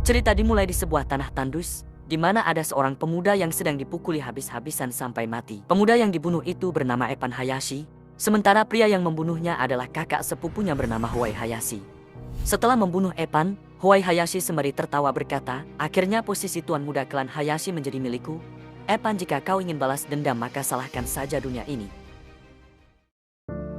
Cerita dimulai di sebuah tanah tandus, di mana ada seorang pemuda yang sedang dipukuli habis-habisan sampai mati. Pemuda yang dibunuh itu bernama Epan Hayashi, sementara pria yang membunuhnya adalah kakak sepupunya bernama Huai Hayashi. Setelah membunuh Epan, Huai Hayashi sembari tertawa berkata, "Akhirnya posisi tuan muda klan Hayashi menjadi milikku. Epan, jika kau ingin balas dendam maka salahkan saja dunia ini."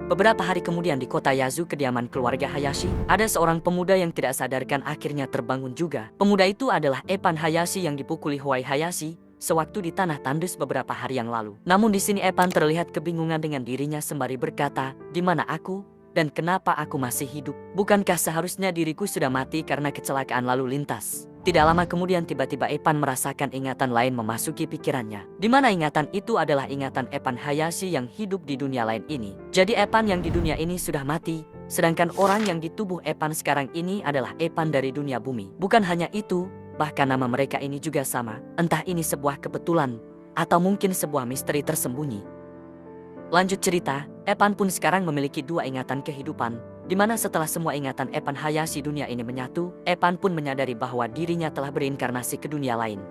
Beberapa hari kemudian di kota Yazu, kediaman keluarga Hayashi, ada seorang pemuda yang tidak sadarkan akhirnya terbangun juga. Pemuda itu adalah Epan Hayashi yang dipukuli Huai Hayashi sewaktu di tanah tandus beberapa hari yang lalu. Namun di sini Epan terlihat kebingungan dengan dirinya sembari berkata, "Di mana aku? Dan kenapa aku masih hidup? Bukankah seharusnya diriku sudah mati karena kecelakaan lalu lintas?" Tidak lama kemudian tiba-tiba Epan merasakan ingatan lain memasuki pikirannya. Di mana ingatan itu adalah ingatan Epan Hayashi yang hidup di dunia lain ini. Jadi Epan yang di dunia ini sudah mati, sedangkan orang yang di tubuh Epan sekarang ini adalah Epan dari dunia bumi. Bukan hanya itu, bahkan nama mereka ini juga sama. Entah ini sebuah kebetulan, atau mungkin sebuah misteri tersembunyi. Lanjut cerita, Epan pun sekarang memiliki dua ingatan kehidupan, di mana setelah semua ingatan Epan Hayashi dunia ini menyatu, Epan pun menyadari bahwa dirinya telah berinkarnasi ke dunia lain.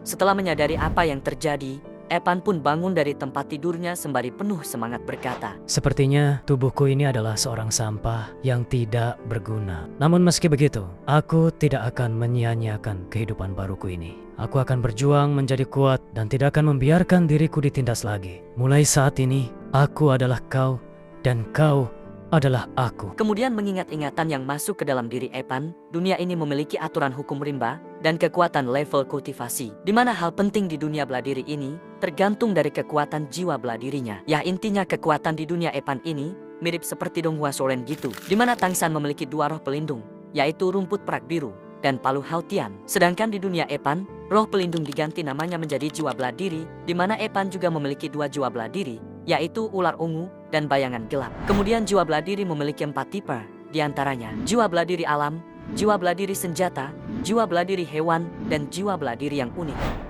Setelah menyadari apa yang terjadi, Epan pun bangun dari tempat tidurnya sembari penuh semangat berkata, "Sepertinya tubuhku ini adalah seorang sampah yang tidak berguna. Namun meski begitu, aku tidak akan menyia-nyiakan kehidupan baruku ini. Aku akan berjuang menjadi kuat dan tidak akan membiarkan diriku ditindas lagi. Mulai saat ini, aku adalah kau dan kau adalah aku." Kemudian mengingat ingatan yang masuk ke dalam diri Epan, dunia ini memiliki aturan hukum rimba dan kekuatan level kultivasi, di mana hal penting di dunia bela diri ini tergantung dari kekuatan jiwa bela dirinya. Ya, intinya kekuatan di dunia Epan ini mirip seperti Donghua Soren gitu, di mana Tangsan memiliki dua roh pelindung, yaitu rumput perak biru dan palu Hautian. Sedangkan di dunia Epan, roh pelindung diganti namanya menjadi jiwa bela diri, di mana Epan juga memiliki dua jiwa bela diri, yaitu ular ungu dan bayangan gelap. Kemudian jiwa bela diri memiliki 4 tipe, diantaranya jiwa bela diri alam, jiwa bela diri senjata, jiwa bela diri hewan, dan jiwa bela diri yang unik.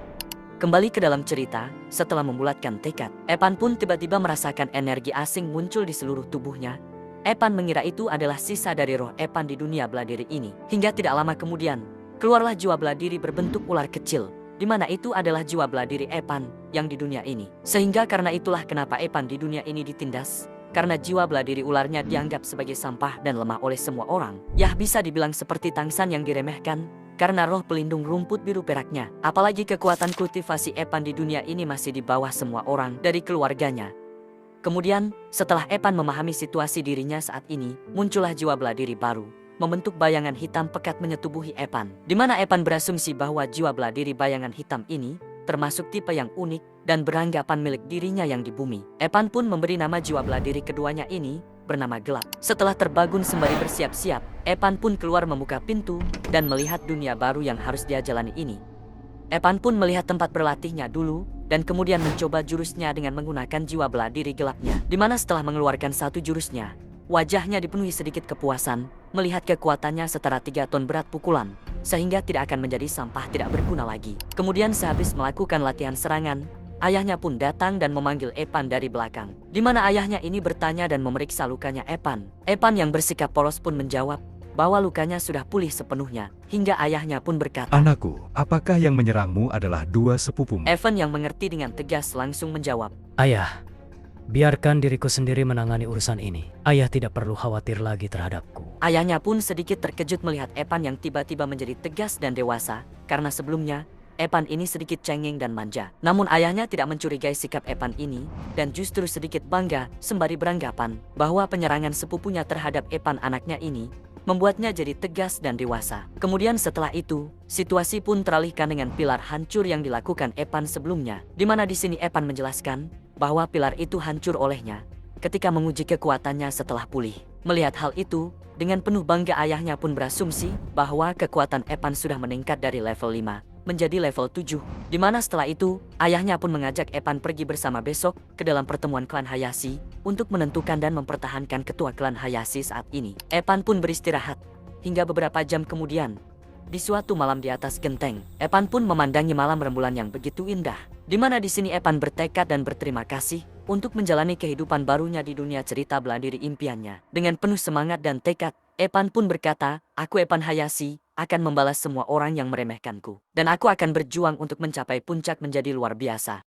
Kembali ke dalam cerita, setelah membulatkan tekad, Epan pun tiba-tiba merasakan energi asing muncul di seluruh tubuhnya. Epan mengira itu adalah sisa dari roh Epan di dunia bela diri ini. Hingga tidak lama kemudian, keluarlah jiwa bela diri berbentuk ular kecil, di mana itu adalah jiwa bela diri Epan yang di dunia ini. Sehingga karena itulah kenapa Epan di dunia ini ditindas, karena jiwa bela diri ularnya dianggap sebagai sampah dan lemah oleh semua orang. Yah, bisa dibilang seperti Tangsan yang diremehkan karena roh pelindung rumput biru peraknya. Apalagi kekuatan kultivasi Epan di dunia ini masih di bawah semua orang dari keluarganya. Kemudian, setelah Epan memahami situasi dirinya saat ini, muncullah jiwa bela diri baru, membentuk bayangan hitam pekat menyetubuhi Epan. Di mana Epan berasumsi bahwa jiwa bela diri bayangan hitam ini termasuk tipe yang unik dan beranggapan milik dirinya yang di bumi. Epan pun memberi nama jiwa bela diri keduanya ini bernama Gelap. Setelah terbangun sembari bersiap-siap, Epan pun keluar membuka pintu dan melihat dunia baru yang harus dia jalani ini. Epan pun melihat tempat berlatihnya dulu dan kemudian mencoba jurusnya dengan menggunakan jiwa bela diri gelapnya. Di mana setelah mengeluarkan satu jurusnya, wajahnya dipenuhi sedikit kepuasan melihat kekuatannya setara 3 ton berat pukulan, sehingga tidak akan menjadi sampah tidak berguna lagi. Kemudian sehabis melakukan latihan serangan, ayahnya pun datang dan memanggil Epan dari belakang. Di mana ayahnya ini bertanya dan memeriksa lukanya Epan. Epan yang bersikap polos pun menjawab bahwa lukanya sudah pulih sepenuhnya, hingga ayahnya pun berkata, "Anakku, apakah yang menyerangmu adalah dua sepupumu?" Evan yang mengerti dengan tegas langsung menjawab, "Ayah, biarkan diriku sendiri menangani urusan ini. Ayah tidak perlu khawatir lagi terhadapku." Ayahnya pun sedikit terkejut melihat Epan yang tiba-tiba menjadi tegas dan dewasa, karena sebelumnya Epan ini sedikit cengeng dan manja. Namun ayahnya tidak mencurigai sikap Epan ini, dan justru sedikit bangga sembari beranggapan bahwa penyerangan sepupunya terhadap Epan anaknya ini membuatnya jadi tegas dan dewasa. Kemudian setelah itu, situasi pun teralihkan dengan pilar hancur yang dilakukan Epan sebelumnya, di mana di sini Epan menjelaskan bahwa pilar itu hancur olehnya ketika menguji kekuatannya setelah pulih. Melihat hal itu, dengan penuh bangga ayahnya pun berasumsi bahwa kekuatan Epan sudah meningkat dari level 5 menjadi level 7, di mana setelah itu ayahnya pun mengajak Epan pergi bersama besok ke dalam pertemuan klan Hayashi untuk menentukan dan mempertahankan ketua klan Hayashi saat ini. Epan pun beristirahat hingga beberapa jam kemudian. Di suatu malam di atas genteng, Epan pun memandangi malam rembulan yang begitu indah, di mana di sini Epan bertekad dan berterima kasih untuk menjalani kehidupan barunya di dunia cerita bela diri impiannya. Dengan penuh semangat dan tekad, Epan pun berkata, "Aku Epan Hayashi, akan membalas semua orang yang meremehkanku. Dan aku akan berjuang untuk mencapai puncak menjadi luar biasa.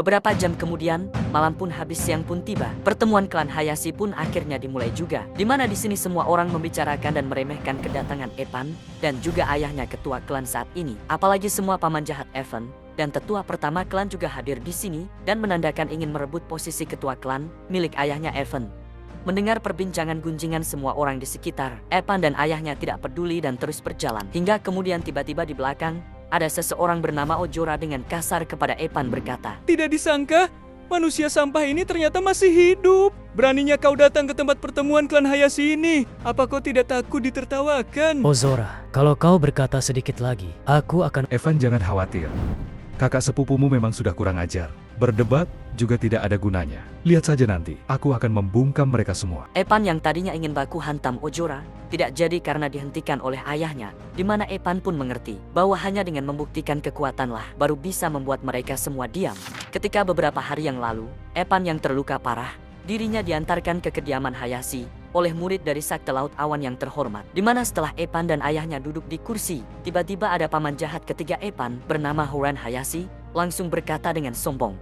Beberapa jam kemudian, malam pun habis, siang pun tiba. Pertemuan klan Hayashi pun akhirnya dimulai juga. Di mana di sini semua orang membicarakan dan meremehkan kedatangan Epan dan juga ayahnya ketua klan saat ini. Apalagi semua paman jahat Evan dan tetua pertama klan juga hadir di sini dan menandakan ingin merebut posisi ketua klan milik ayahnya Evan. Mendengar perbincangan gunjingan semua orang di sekitar, Epan dan ayahnya tidak peduli dan terus berjalan. Hingga kemudian tiba-tiba di belakang, ada seseorang bernama Ojora dengan kasar kepada Epan berkata, Tidak disangka, manusia sampah ini ternyata masih hidup. Beraninya kau datang ke tempat pertemuan klan Hayashi ini. Apa kau tidak takut ditertawakan? Ozora, kalau kau berkata sedikit lagi, aku akan... Evan, jangan khawatir. Kakak sepupumu memang sudah kurang ajar. Berdebat juga tidak ada gunanya. Lihat saja nanti, aku akan membungkam mereka semua. Epan yang tadinya ingin baku hantam Ojora, tidak jadi karena dihentikan oleh ayahnya, di mana Epan pun mengerti bahwa hanya dengan membuktikan kekuatanlah baru bisa membuat mereka semua diam. Ketika beberapa hari yang lalu, Epan yang terluka parah, dirinya diantarkan ke kediaman Hayashi oleh murid dari Sakte Laut Awan yang terhormat. Di mana setelah Epan dan ayahnya duduk di kursi, tiba-tiba ada paman jahat ketiga Epan bernama Horan Hayashi langsung berkata dengan sombong.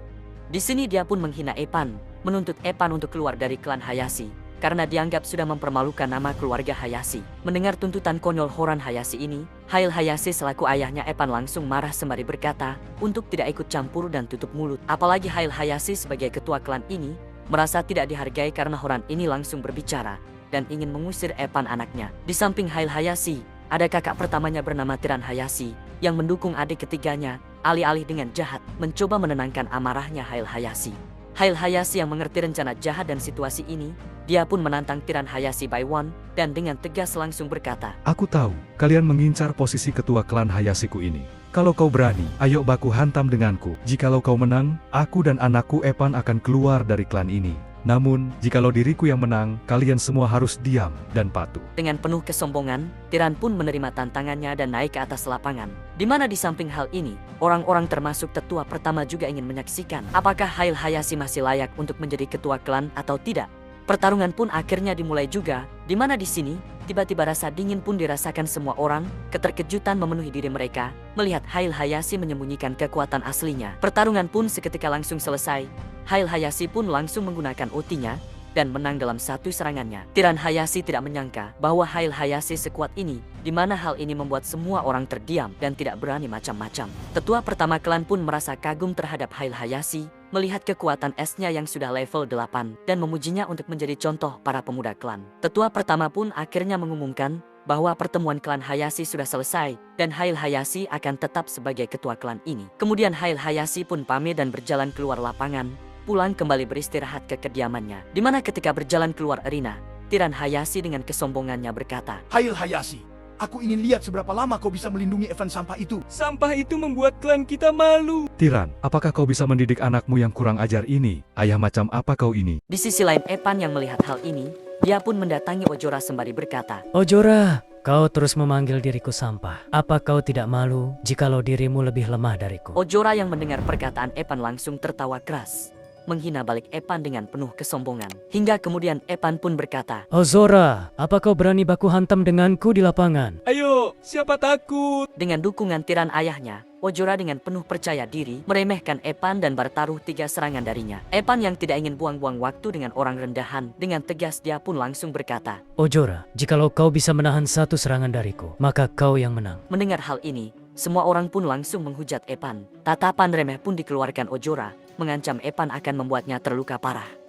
Di sini dia pun menghina Epan, menuntut Epan untuk keluar dari klan Hayashi karena dianggap sudah mempermalukan nama keluarga Hayashi. Mendengar tuntutan konyol Horan Hayashi ini, Hail Hayashi selaku ayahnya Epan langsung marah sembari berkata untuk tidak ikut campur dan tutup mulut. Apalagi Hail Hayashi sebagai ketua klan ini merasa tidak dihargai karena Horan ini langsung berbicara dan ingin mengusir Epan anaknya. Di samping Hail Hayashi, ada kakak pertamanya bernama Tiran Hayashi yang mendukung adik ketiganya, alih-alih dengan jahat mencoba menenangkan amarahnya Hail Hayashi. Hail Hayashi yang mengerti rencana jahat dan situasi ini, dia pun menantang Tiran Hayashi by one dan dengan tegas langsung berkata, Aku tahu, kalian mengincar posisi ketua klan Hayashiku ini. Kalau kau berani, ayo baku hantam denganku. Jikalau kau menang, aku dan anakku Epan akan keluar dari klan ini. Namun, jikalau diriku yang menang, kalian semua harus diam dan patuh. Dengan penuh kesombongan, Tiran pun menerima tantangannya dan naik ke atas lapangan. Di mana di samping hal ini, orang-orang termasuk tetua pertama juga ingin menyaksikan apakah Hail Hayashi masih layak untuk menjadi ketua klan atau tidak. Pertarungan pun akhirnya dimulai juga, di mana di sini tiba-tiba rasa dingin pun dirasakan semua orang. Keterkejutan memenuhi diri mereka melihat Hail Hayashi menyembunyikan kekuatan aslinya. Pertarungan pun seketika langsung selesai. Hail Hayashi pun langsung menggunakan ultinya dan menang dalam satu serangannya. Tiran Hayashi tidak menyangka bahwa Hail Hayashi sekuat ini, di mana hal ini membuat semua orang terdiam dan tidak berani macam-macam. Tetua pertama klan pun merasa kagum terhadap Hail Hayashi, melihat kekuatan esnya yang sudah level 8 dan memujinya untuk menjadi contoh para pemuda klan. Tetua pertama pun akhirnya mengumumkan bahwa pertemuan klan Hayashi sudah selesai dan Hail Hayashi akan tetap sebagai ketua klan ini. Kemudian Hail Hayashi pun pamit dan berjalan keluar lapangan, pulang kembali beristirahat ke kediamannya. Di mana ketika berjalan keluar arena, Tiran Hayashi dengan kesombongannya berkata, Hail Hayashi, aku ingin lihat seberapa lama kau bisa melindungi Evan sampah itu. Sampah itu membuat klan kita malu. Tiran, apakah kau bisa mendidik anakmu yang kurang ajar ini? Ayah macam apa kau ini? Di sisi lain Epan yang melihat hal ini, dia pun mendatangi Ojora sembari berkata, Ojora, kau terus memanggil diriku sampah. Apa kau tidak malu jikalau dirimu lebih lemah dariku? Ojora yang mendengar perkataan Epan langsung tertawa keras, menghina balik Epan dengan penuh kesombongan. Hingga kemudian Epan pun berkata, Ozora, apa kau berani baku hantam denganku di lapangan? Ayo, siapa takut? dengan dukungan Tiran ayahnya, Ojora dengan penuh percaya diri meremehkan Epan dan bertaruh 3 serangan darinya. Epan yang tidak ingin buang-buang waktu dengan orang rendahan, dengan tegas dia pun langsung berkata, Ojora, jikalau kau bisa menahan 1 serangan dariku, maka kau yang menang. Mendengar hal ini, semua orang pun langsung menghujat Epan. Tatapan remeh pun dikeluarkan Ojora, mengancam Epan akan membuatnya terluka parah.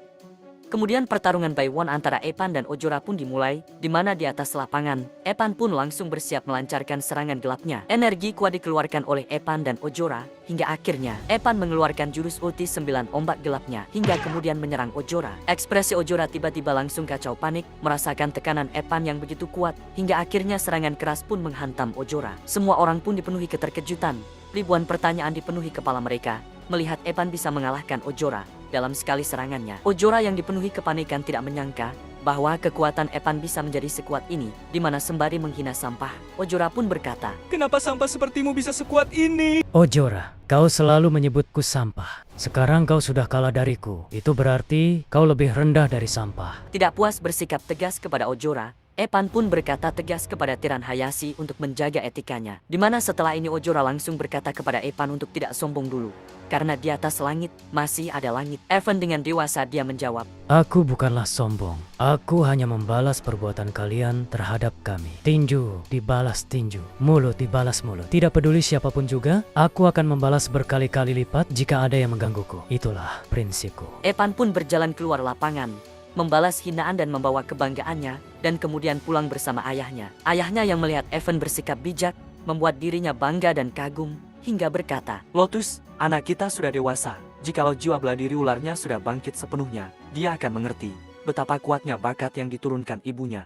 Kemudian pertarungan by one antara Epan dan Ojora pun dimulai, di mana di atas lapangan, Epan pun langsung bersiap melancarkan serangan gelapnya. Energi kuat dikeluarkan oleh Epan dan Ojora, hingga akhirnya Epan mengeluarkan jurus ulti 9 ombak gelapnya, hingga kemudian menyerang Ojora. Ekspresi Ojora tiba-tiba langsung kacau panik, merasakan tekanan Epan yang begitu kuat, hingga akhirnya serangan keras pun menghantam Ojora. Semua orang pun dipenuhi keterkejutan, ribuan pertanyaan dipenuhi kepala mereka, melihat Epan bisa mengalahkan Ojora dalam sekali serangannya. Ojora yang dipenuhi kepanikan tidak menyangka bahwa kekuatan Epan bisa menjadi sekuat ini, di mana sembari menghina sampah, Ojora pun berkata, Kenapa sampah sepertimu bisa sekuat ini? Ojora, kau selalu menyebutku sampah. Sekarang kau sudah kalah dariku. Itu berarti kau lebih rendah dari sampah. tidak puas bersikap tegas kepada Ojora, Epan pun berkata tegas kepada Tiran Hayashi untuk menjaga etikanya. Di mana setelah ini Ojora langsung berkata kepada Epan untuk tidak sombong dulu. Karena di atas langit masih ada langit. Evan dengan dewasa dia menjawab, Aku bukanlah sombong. Aku hanya membalas perbuatan kalian terhadap kami. Tinju dibalas tinju, mulut dibalas mulut. Tidak peduli siapapun juga, aku akan membalas berkali-kali lipat jika ada yang menggangguku. Itulah prinsipku. Epan pun berjalan keluar lapangan, membalas hinaan dan membawa kebanggaannya, dan kemudian pulang bersama ayahnya. Ayahnya yang melihat Evan bersikap bijak, membuat dirinya bangga dan kagum, hingga berkata, Lotus, anak kita sudah dewasa. Jikalau jiwa belah diri ularnya sudah bangkit sepenuhnya, dia akan mengerti betapa kuatnya bakat yang diturunkan ibunya.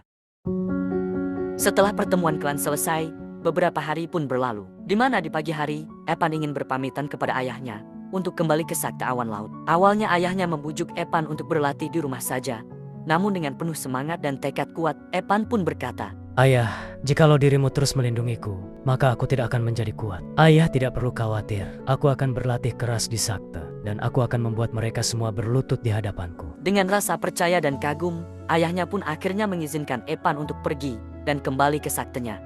Setelah pertemuan klan selesai, beberapa hari pun berlalu. Di mana di pagi hari, Epan ingin berpamitan kepada ayahnya untuk kembali ke Sakta Awan Laut. Awalnya ayahnya membujuk Epan untuk berlatih di rumah saja. Namun dengan penuh semangat dan tekad kuat, Epan pun berkata, Ayah, jikalau dirimu terus melindungiku, maka aku tidak akan menjadi kuat. Ayah tidak perlu khawatir, aku akan berlatih keras di Sakta, dan aku akan membuat mereka semua berlutut di hadapanku. Dengan rasa percaya dan kagum, ayahnya pun akhirnya mengizinkan Epan untuk pergi dan kembali ke saktenya.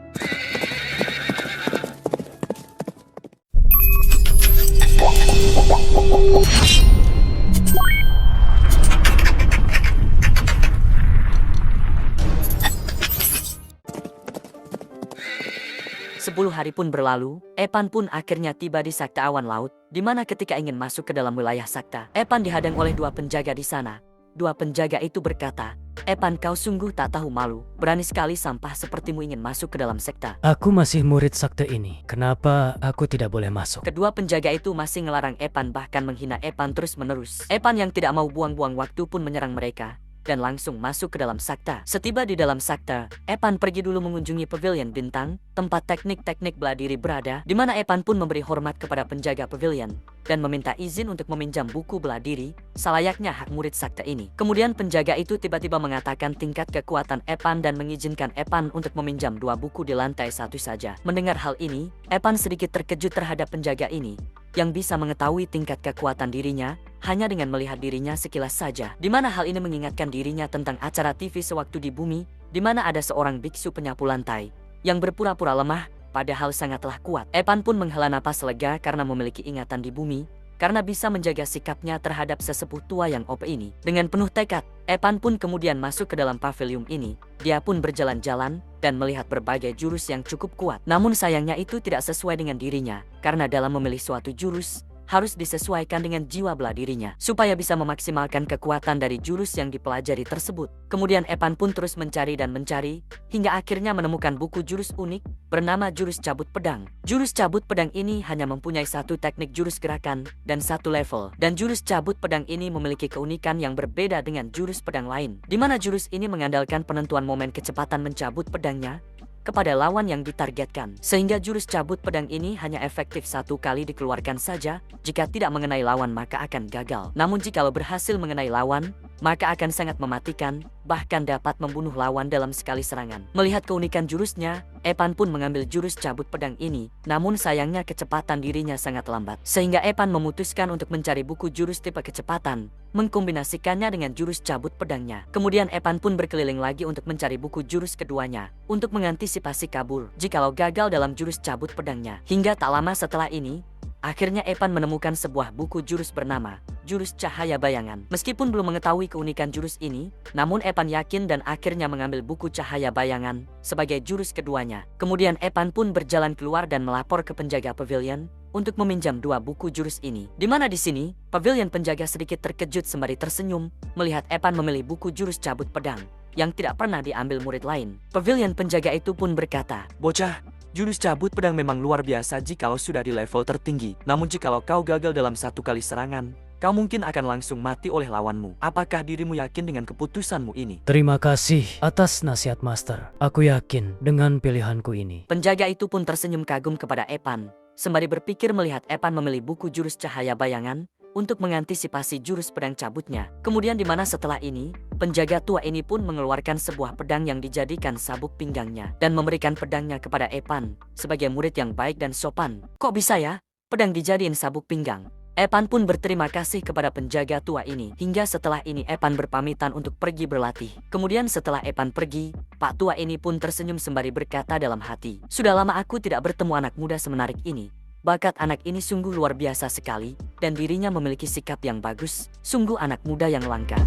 Sepuluh hari pun berlalu, Epan pun akhirnya tiba di Sakta Awan Laut, di mana ketika ingin masuk ke dalam wilayah Sakta, Epan dihadang oleh dua penjaga di sana. Dua penjaga itu berkata, Epan, kau sungguh tak tahu malu, berani sekali sampah sepertimu ingin masuk ke dalam sekta. Aku masih murid Sakta ini, kenapa aku tidak boleh masuk? Kedua penjaga itu masih ngelarang Epan, bahkan menghina Epan terus-menerus. Epan yang tidak mau buang-buang waktu pun menyerang mereka dan langsung masuk ke dalam sakta. Setiba di dalam sakta, Epan pergi dulu mengunjungi pavilion bintang, tempat teknik-teknik bela diri berada, di mana Epan pun memberi hormat kepada penjaga pavilion dan meminta izin untuk meminjam buku bela diri, selayaknya hak murid sakta ini. Kemudian penjaga itu tiba-tiba mengatakan tingkat kekuatan Epan dan mengizinkan Epan untuk meminjam dua buku di lantai satu saja. Mendengar hal ini, Epan sedikit terkejut terhadap penjaga ini, yang bisa mengetahui tingkat kekuatan dirinya hanya dengan melihat dirinya sekilas saja. Di mana hal ini mengingatkan dirinya tentang acara TV sewaktu di bumi, di mana ada seorang biksu penyapu lantai yang berpura-pura lemah, padahal sangatlah kuat. Epan pun menghela napas lega karena memiliki ingatan di bumi, karena bisa menjaga sikapnya terhadap sesepuh tua yang OP ini. Dengan penuh tekad, Epan pun kemudian masuk ke dalam pavilion ini. Dia pun berjalan-jalan dan melihat berbagai jurus yang cukup kuat. Namun sayangnya itu tidak sesuai dengan dirinya, karena dalam memilih suatu jurus, harus disesuaikan dengan jiwa bela dirinya, supaya bisa memaksimalkan kekuatan dari jurus yang dipelajari tersebut. Kemudian Epan pun terus mencari dan mencari, hingga akhirnya menemukan buku jurus unik, bernama Jurus Cabut Pedang. Jurus Cabut Pedang ini hanya mempunyai satu teknik jurus gerakan, dan satu level. Dan jurus Cabut Pedang ini memiliki keunikan yang berbeda dengan jurus pedang lain, di mana jurus ini mengandalkan penentuan momen kecepatan mencabut pedangnya kepada lawan yang ditargetkan. Sehingga jurus cabut pedang ini hanya efektif satu kali dikeluarkan saja. Jika tidak mengenai lawan maka akan gagal. Namun jikalau berhasil mengenai lawan, maka akan sangat mematikan, bahkan dapat membunuh lawan dalam sekali serangan. Melihat keunikan jurusnya, Epan pun mengambil jurus cabut pedang ini. Namun sayangnya kecepatan dirinya sangat lambat. Sehingga Epan memutuskan untuk mencari buku jurus tipe kecepatan, mengkombinasikannya dengan jurus cabut pedangnya. Kemudian Epan pun berkeliling lagi untuk mencari buku jurus keduanya, untuk mengantisipasi kabur jikalau gagal dalam jurus cabut pedangnya. Hingga tak lama setelah ini, akhirnya Epan menemukan sebuah buku jurus bernama Jurus Cahaya Bayangan. Meskipun belum mengetahui keunikan jurus ini, namun Epan yakin dan akhirnya mengambil buku Cahaya Bayangan sebagai jurus keduanya. Kemudian Epan pun berjalan keluar dan melapor ke penjaga pavilion untuk meminjam dua buku jurus ini. Di mana di sini, pavilion penjaga sedikit terkejut sembari tersenyum melihat Epan memilih buku jurus cabut pedang yang tidak pernah diambil murid lain. Pavilion penjaga itu pun berkata, Bocah, jurus cabut pedang memang luar biasa jikalau sudah di level tertinggi. Namun jikalau kau gagal dalam satu kali serangan, kau mungkin akan langsung mati oleh lawanmu. Apakah dirimu yakin dengan keputusanmu ini? Terima kasih atas nasihat Master. Aku yakin dengan pilihanku ini. penjaga itu pun tersenyum kagum kepada Epan, sembari berpikir melihat Epan memilih buku jurus Cahaya Bayangan untuk mengantisipasi jurus pedang cabutnya. Kemudian di mana setelah ini, penjaga tua ini pun mengeluarkan sebuah pedang yang dijadikan sabuk pinggangnya dan memberikan pedangnya kepada Epan sebagai murid yang baik dan sopan. Kok bisa ya? Pedang dijadiin sabuk pinggang. Epan pun berterima kasih kepada penjaga tua ini. Hingga setelah ini Epan berpamitan untuk pergi berlatih. Kemudian setelah Epan pergi, Pak tua ini pun tersenyum sembari berkata dalam hati, "Sudah lama aku tidak bertemu anak muda semenarik ini. Bakat anak ini sungguh luar biasa sekali, dan dirinya memiliki sikap yang bagus. Sungguh anak muda yang langka."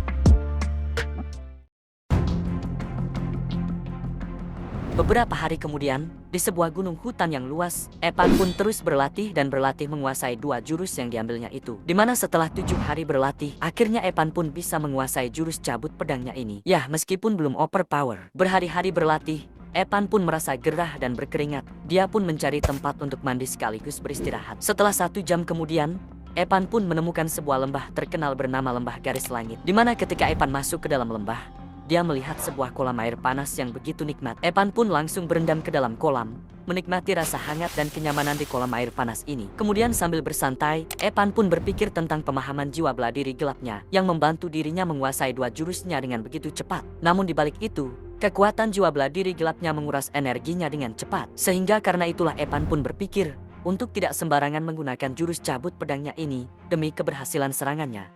Beberapa hari kemudian, di sebuah gunung hutan yang luas, Epan pun terus berlatih dan berlatih menguasai 2 jurus yang diambilnya itu. Dimana setelah 7 hari berlatih, akhirnya Epan pun bisa menguasai jurus cabut pedangnya ini. Yah, meskipun belum overpower. Berhari-hari berlatih, Epan pun merasa gerah dan berkeringat. Dia pun mencari tempat untuk mandi sekaligus beristirahat. Setelah 1 jam kemudian, Epan pun menemukan sebuah lembah terkenal bernama Lembah Garis Langit. Dimana ketika Epan masuk ke dalam lembah, dia melihat sebuah kolam air panas yang begitu nikmat. Epan pun langsung berendam ke dalam kolam, menikmati rasa hangat dan kenyamanan di kolam air panas ini. Kemudian sambil bersantai, Epan pun berpikir tentang pemahaman jiwa bela diri gelapnya yang membantu dirinya menguasai 2 jurusnya dengan begitu cepat. Namun di balik itu, kekuatan jiwa bela diri gelapnya menguras energinya dengan cepat. Sehingga karena itulah Epan pun berpikir untuk tidak sembarangan menggunakan jurus cabut pedangnya ini demi keberhasilan serangannya.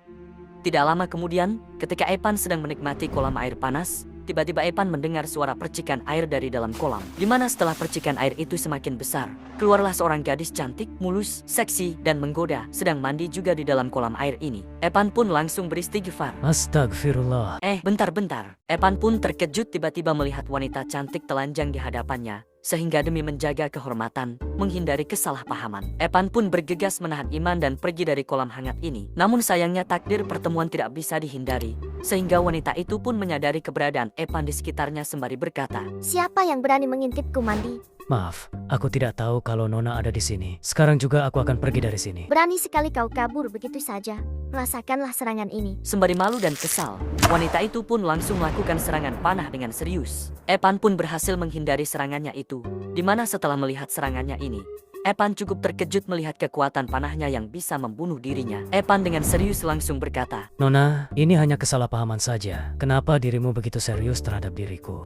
Tidak lama kemudian, ketika Epan sedang menikmati kolam air panas, tiba-tiba Epan mendengar suara percikan air dari dalam kolam. Di mana setelah percikan air itu semakin besar, keluarlah seorang gadis cantik, mulus, seksi, dan menggoda, sedang mandi juga di dalam kolam air ini. Epan pun langsung beristighfar. Astagfirullah. Bentar. Epan pun terkejut tiba-tiba melihat wanita cantik telanjang di hadapannya. Sehingga demi menjaga kehormatan, menghindari kesalahpahaman, Epan pun bergegas menahan iman dan pergi dari kolam hangat ini. Namun sayangnya takdir pertemuan tidak bisa dihindari, sehingga wanita itu pun menyadari keberadaan Epan di sekitarnya sembari berkata, "Siapa yang berani mengintipku mandi? Maaf, aku tidak tahu kalau Nona ada di sini. Sekarang juga aku akan pergi dari sini. Berani sekali kau kabur begitu saja. Rasakanlah serangan ini." Sembari malu dan kesal, wanita itu pun langsung melakukan serangan panah dengan serius. Epan pun berhasil menghindari serangannya itu, di mana setelah melihat serangannya ini, Epan cukup terkejut melihat kekuatan panahnya yang bisa membunuh dirinya. Epan dengan serius langsung berkata, Nona, ini hanya kesalahpahaman saja. Kenapa dirimu begitu serius terhadap diriku?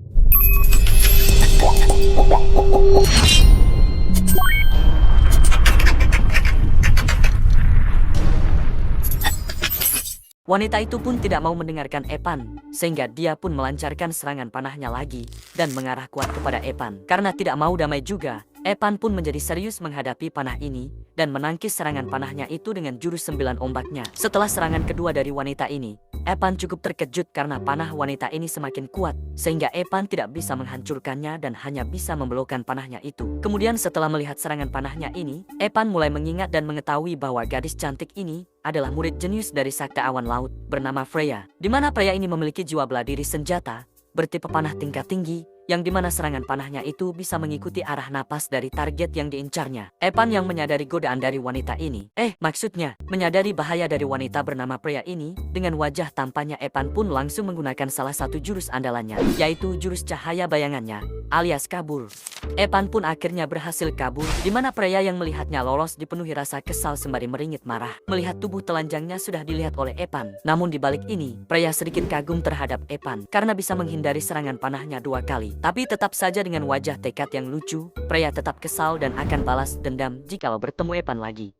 Wanita itu pun tidak mau mendengarkan Epan, sehingga dia pun melancarkan serangan panahnya lagi dan mengarah kuat kepada Epan. Karena tidak mau damai juga, Epan pun menjadi serius menghadapi panah ini dan menangkis serangan panahnya itu dengan jurus 9 ombaknya. Setelah serangan kedua dari wanita ini, Epan cukup terkejut karena panah wanita ini semakin kuat, sehingga Epan tidak bisa menghancurkannya dan hanya bisa membelokkan panahnya itu. Kemudian setelah melihat serangan panahnya ini, Epan mulai mengingat dan mengetahui bahwa gadis cantik ini adalah murid jenius dari Sakta Awan Laut bernama Freya, di mana Freya ini memiliki jiwa bela diri senjata bertipe panah tingkat tinggi, yang dimana serangan panahnya itu bisa mengikuti arah napas dari target yang diincarnya. Epan yang menyadari godaan dari wanita ini, maksudnya menyadari bahaya dari wanita bernama Freya ini, dengan wajah tampannya Epan pun langsung menggunakan salah satu jurus andalannya, yaitu jurus cahaya bayangannya, alias kabur. Epan pun akhirnya berhasil kabur, di mana Freya yang melihatnya lolos dipenuhi rasa kesal sembari meringit marah, melihat tubuh telanjangnya sudah dilihat oleh Epan. Namun di balik ini, Freya sedikit kagum terhadap Epan, karena bisa menghindari serangan panahnya 2 kali. Tapi tetap saja dengan wajah tekad yang lucu, Freya tetap kesal dan akan balas dendam jikalau bertemu Epan lagi.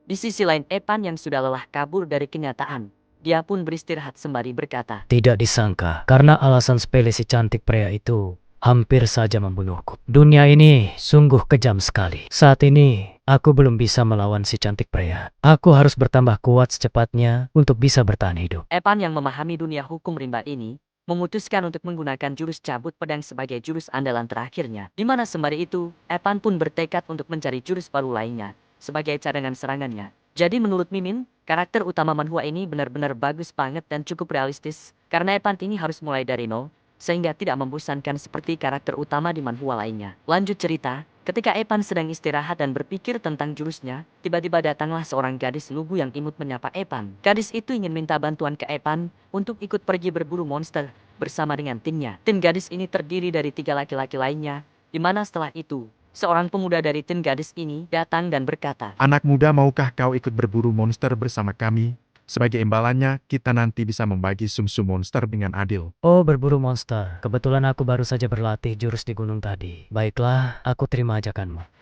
Di sisi lain Epan yang sudah lelah kabur dari kenyataan, dia pun beristirahat sembari berkata, Tidak disangka, karena alasan sepele si cantik pria itu hampir saja membunuhku. Dunia ini sungguh kejam sekali. Saat ini, aku belum bisa melawan si cantik pria. Aku harus bertambah kuat secepatnya untuk bisa bertahan hidup. Epan yang memahami dunia hukum rimba ini, memutuskan untuk menggunakan jurus cabut pedang sebagai jurus andalan terakhirnya. Di mana sembari itu, Epan pun bertekad untuk mencari jurus baru lainnya sebagai cadangan serangannya. Jadi menurut Mimin, karakter utama manhwa ini benar-benar bagus banget dan cukup realistis, karena Epan ini harus mulai dari nol, sehingga tidak membosankan seperti karakter utama di manhwa lainnya. Lanjut cerita, ketika Epan sedang istirahat dan berpikir tentang jurusnya, tiba-tiba datanglah seorang gadis lugu yang imut menyapa Epan. Gadis itu ingin minta bantuan ke Epan untuk ikut pergi berburu monster bersama dengan timnya. Tim gadis ini terdiri dari 3 laki-laki lainnya, di mana setelah itu, Seorang pemuda dari tim gadis ini datang dan berkata, Anak muda, maukah kau ikut berburu monster bersama kami? Sebagai imbalannya, kita nanti bisa membagi sumsum monster dengan adil. Oh, berburu monster. Kebetulan aku baru saja berlatih jurus di gunung tadi. Baiklah, aku terima ajakanmu.